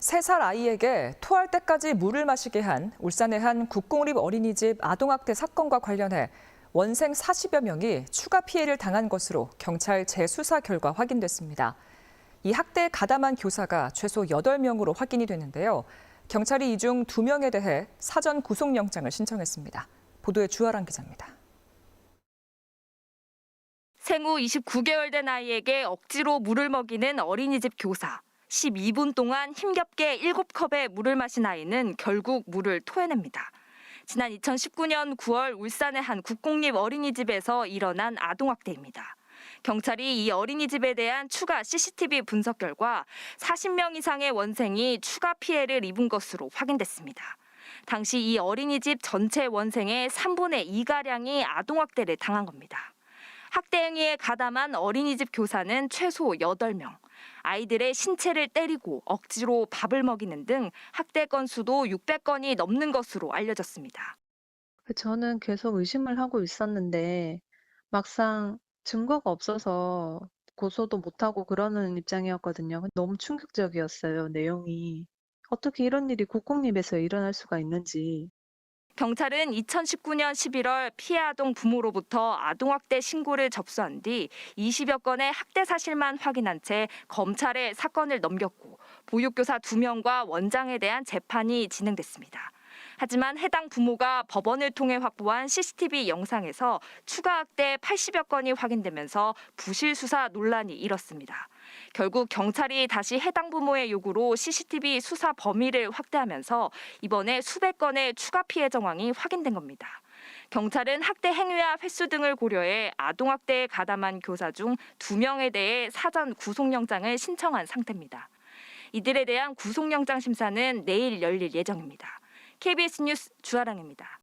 3살 아이에게 토할 때까지 물을 마시게 한 울산의 한 국공립 어린이집 아동학대 사건과 관련해 원생 40여 명이 추가 피해를 당한 것으로 경찰 재수사 결과 확인됐습니다. 이 학대에 가담한 교사가 최소 8명으로 확인이 됐는데요. 경찰이 이 중 2명에 대해 사전 구속영장을 신청했습니다. 보도에 주아랑 기자입니다. 생후 29개월 된 아이에게 억지로 물을 먹이는 어린이집 교사. 12분 동안 힘겹게 7컵의 물을 마신 아이는 결국 물을 토해냅니다. 지난 2019년 9월 울산의 한 국공립 어린이집에서 일어난 아동학대입니다. 경찰이 이 어린이집에 대한 추가 CCTV 분석 결과 40명 이상의 원생이 추가 피해를 입은 것으로 확인됐습니다. 당시 이 어린이집 전체 원생의 3분의 2가량이 아동학대를 당한 겁니다. 학대 행위에 가담한 어린이집 교사는 최소 8명, 아이들의 신체를 때리고 억지로 밥을 먹이는 등 학대 건수도 600건이 넘는 것으로 알려졌습니다. 저는 계속 의심을 하고 있었는데 막상 증거가 없어서 고소도 못하고 그러는 입장이었거든요. 너무 충격적이었어요, 내용이. 어떻게 이런 일이 국공립에서 일어날 수가 있는지. 경찰은 2019년 11월 피해 아동 부모로부터 아동학대 신고를 접수한 뒤 20여 건의 학대 사실만 확인한 채 검찰에 사건을 넘겼고 보육교사 2명과 원장에 대한 재판이 진행됐습니다. 하지만 해당 부모가 법원을 통해 확보한 CCTV 영상에서 추가 학대 80여 건이 확인되면서 부실 수사 논란이 일었습니다. 결국 경찰이 다시 해당 부모의 요구로 CCTV 수사 범위를 확대하면서 이번에 수백 건의 추가 피해 정황이 확인된 겁니다. 경찰은 학대 행위와 횟수 등을 고려해 아동학대에 가담한 교사 중 2명에 대해 사전 구속영장을 신청한 상태입니다. 이들에 대한 구속영장 심사는 내일 열릴 예정입니다. KBS 뉴스 주아랑입니다.